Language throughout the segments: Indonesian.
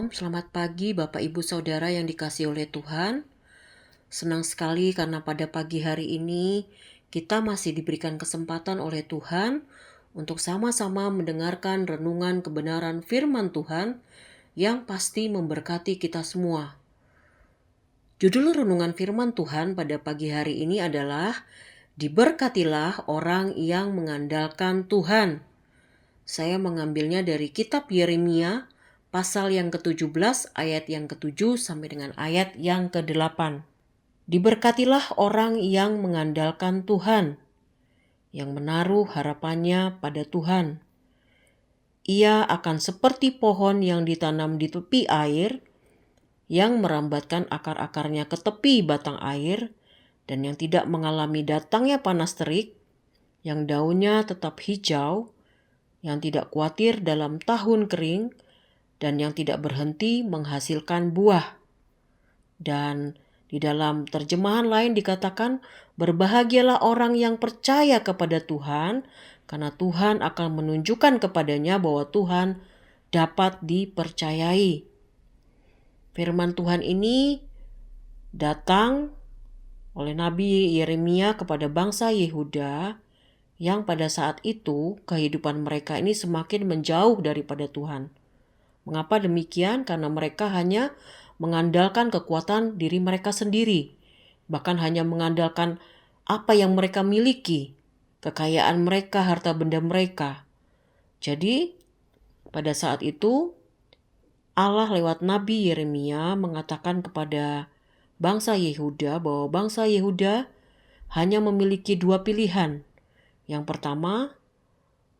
selamat pagi Bapak Ibu Saudara yang dikasihi oleh Tuhan. Senang sekali karena pada pagi hari ini kita masih diberikan kesempatan oleh Tuhan untuk sama-sama mendengarkan renungan kebenaran firman Tuhan yang pasti memberkati kita semua. Judul renungan firman Tuhan pada pagi hari ini adalah Diberkatilah orang yang mengandalkan Tuhan. Saya mengambilnya dari kitab Yeremia pasal yang ke-17 ayat yang ke-7 sampai dengan ayat yang ke-8. Diberkatilah orang yang mengandalkan Tuhan, yang menaruh harapannya pada Tuhan. Ia akan seperti pohon yang ditanam di tepi air, yang merambatkan akar-akarnya ke tepi batang air, dan yang tidak mengalami datangnya panas terik, yang daunnya tetap hijau, yang tidak khawatir dalam tahun kering, dan yang tidak berhenti menghasilkan buah. Dan di dalam terjemahan lain dikatakan, berbahagialah orang yang percaya kepada Tuhan, karena Tuhan akan menunjukkan kepadanya bahwa Tuhan dapat dipercayai. Firman Tuhan ini datang oleh Nabi Yeremia kepada bangsa Yehuda yang pada saat itu kehidupan mereka ini semakin menjauh daripada Tuhan. Mengapa demikian? Karena mereka hanya mengandalkan kekuatan diri mereka sendiri. Bahkan hanya mengandalkan apa yang mereka miliki, kekayaan mereka, harta benda mereka. Jadi pada saat itu Allah lewat Nabi Yeremia mengatakan kepada bangsa Yehuda bahwa bangsa Yehuda hanya memiliki dua pilihan. Yang pertama,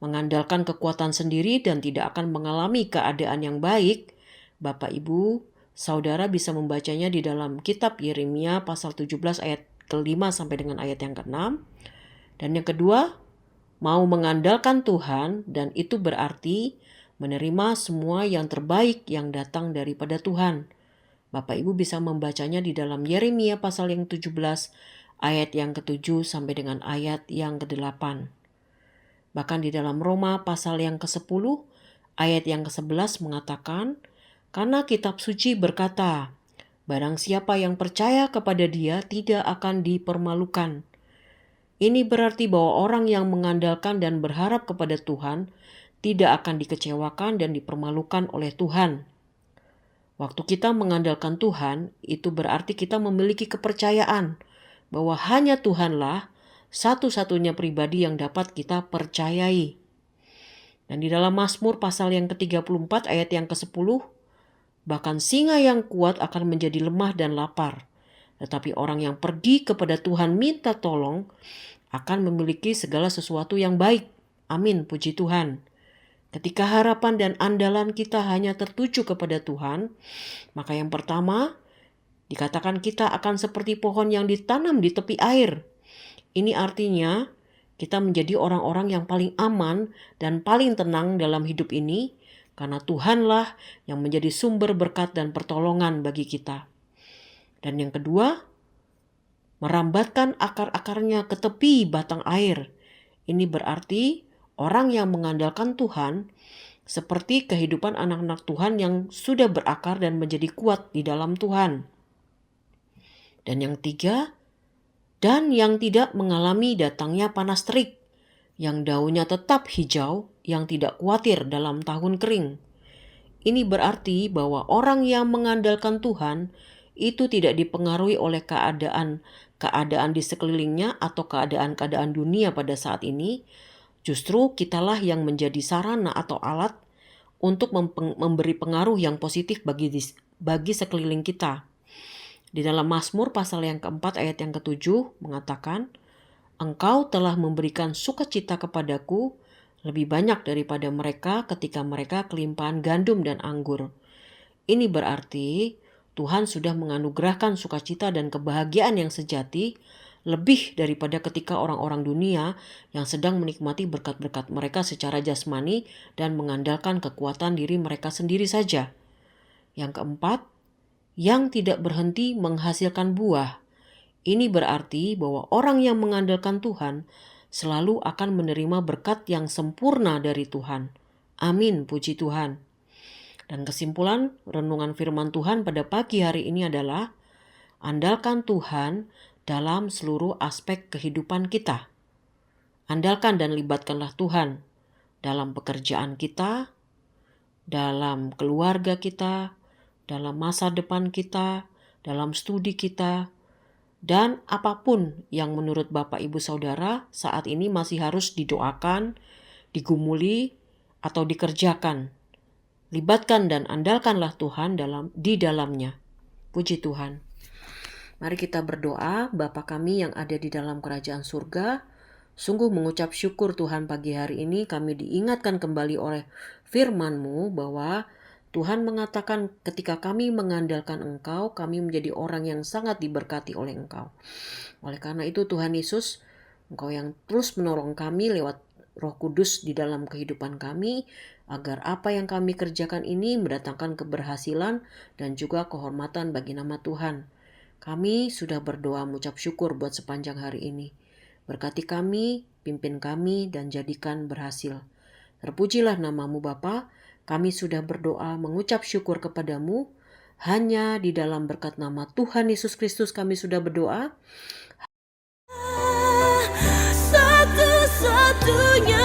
mengandalkan kekuatan sendiri dan tidak akan mengalami keadaan yang baik. Bapak Ibu, Saudara bisa membacanya di dalam kitab Yeremia pasal 17 ayat ke-5 sampai dengan ayat yang ke-6. Dan yang kedua, mau mengandalkan Tuhan, dan itu berarti menerima semua yang terbaik yang datang daripada Tuhan. Bapak Ibu bisa membacanya di dalam Yeremia pasal yang 17 ayat yang ke-7 sampai dengan ayat yang ke-8. Bahkan di dalam Roma pasal yang ke-10 ayat yang ke-11 mengatakan, karena kitab suci berkata, barang siapa yang percaya kepada Dia tidak akan dipermalukan. Ini berarti bahwa orang yang mengandalkan dan berharap kepada Tuhan tidak akan dikecewakan dan dipermalukan oleh Tuhan. Waktu kita mengandalkan Tuhan, itu berarti kita memiliki kepercayaan bahwa hanya Tuhanlah satu-satunya pribadi yang dapat kita percayai. Dan di dalam Mazmur pasal yang ke-34 ayat yang ke-10, bahkan singa yang kuat akan menjadi lemah dan lapar. Tetapi orang yang pergi kepada Tuhan minta tolong akan memiliki segala sesuatu yang baik. Amin, puji Tuhan. Ketika harapan dan andalan kita hanya tertuju kepada Tuhan, maka yang pertama, dikatakan kita akan seperti pohon yang ditanam di tepi air. Ini artinya kita menjadi orang-orang yang paling aman dan paling tenang dalam hidup ini, karena Tuhanlah yang menjadi sumber berkat dan pertolongan bagi kita. Dan yang kedua, merambatkan akar-akarnya ke tepi batang air. Ini berarti orang yang mengandalkan Tuhan seperti kehidupan anak-anak Tuhan yang sudah berakar dan menjadi kuat di dalam Tuhan. Dan yang ketiga, dan yang tidak mengalami datangnya panas terik, yang daunnya tetap hijau, yang tidak khawatir dalam tahun kering. Ini berarti bahwa orang yang mengandalkan Tuhan itu tidak dipengaruhi oleh keadaan di sekelilingnya atau keadaan-keadaan dunia pada saat ini. Justru kitalah yang menjadi sarana atau alat untuk memberi pengaruh yang positif bagi sekeliling kita. Di dalam Mazmur pasal yang ke-4 ayat yang ke-7 mengatakan, Engkau telah memberikan sukacita kepadaku lebih banyak daripada mereka ketika mereka kelimpahan gandum dan anggur. Ini berarti Tuhan sudah menganugerahkan sukacita dan kebahagiaan yang sejati lebih daripada ketika orang-orang dunia yang sedang menikmati berkat-berkat mereka secara jasmani dan mengandalkan kekuatan diri mereka sendiri saja. Yang keempat, yang tidak berhenti menghasilkan buah. Ini berarti bahwa orang yang mengandalkan Tuhan selalu akan menerima berkat yang sempurna dari Tuhan. Amin, puji Tuhan. Dan kesimpulan renungan firman Tuhan pada pagi hari ini adalah andalkan Tuhan dalam seluruh aspek kehidupan kita. Andalkan dan libatkanlah Tuhan dalam pekerjaan kita, dalam keluarga kita, dalam masa depan kita, dalam studi kita, dan apapun yang menurut Bapak Ibu Saudara saat ini masih harus didoakan, digumuli, atau dikerjakan. Libatkan dan andalkanlah Tuhan di dalamnya. Puji Tuhan. Mari kita berdoa. Bapa kami yang ada di dalam kerajaan surga, sungguh mengucap syukur Tuhan pagi hari ini kami diingatkan kembali oleh firman-Mu bahwa Tuhan mengatakan ketika kami mengandalkan Engkau, kami menjadi orang yang sangat diberkati oleh Engkau. Oleh karena itu Tuhan Yesus, Engkau yang terus menolong kami lewat Roh Kudus di dalam kehidupan kami, agar apa yang kami kerjakan ini mendatangkan keberhasilan dan juga kehormatan bagi nama Tuhan. Kami sudah berdoa mengucap syukur buat sepanjang hari ini. Berkati kami, pimpin kami, dan jadikan berhasil. Terpujilah nama-Mu Bapa. Kami sudah berdoa mengucap syukur kepadamu. Hanya di dalam berkat nama Tuhan Yesus Kristus kami sudah berdoa. Satu-satunya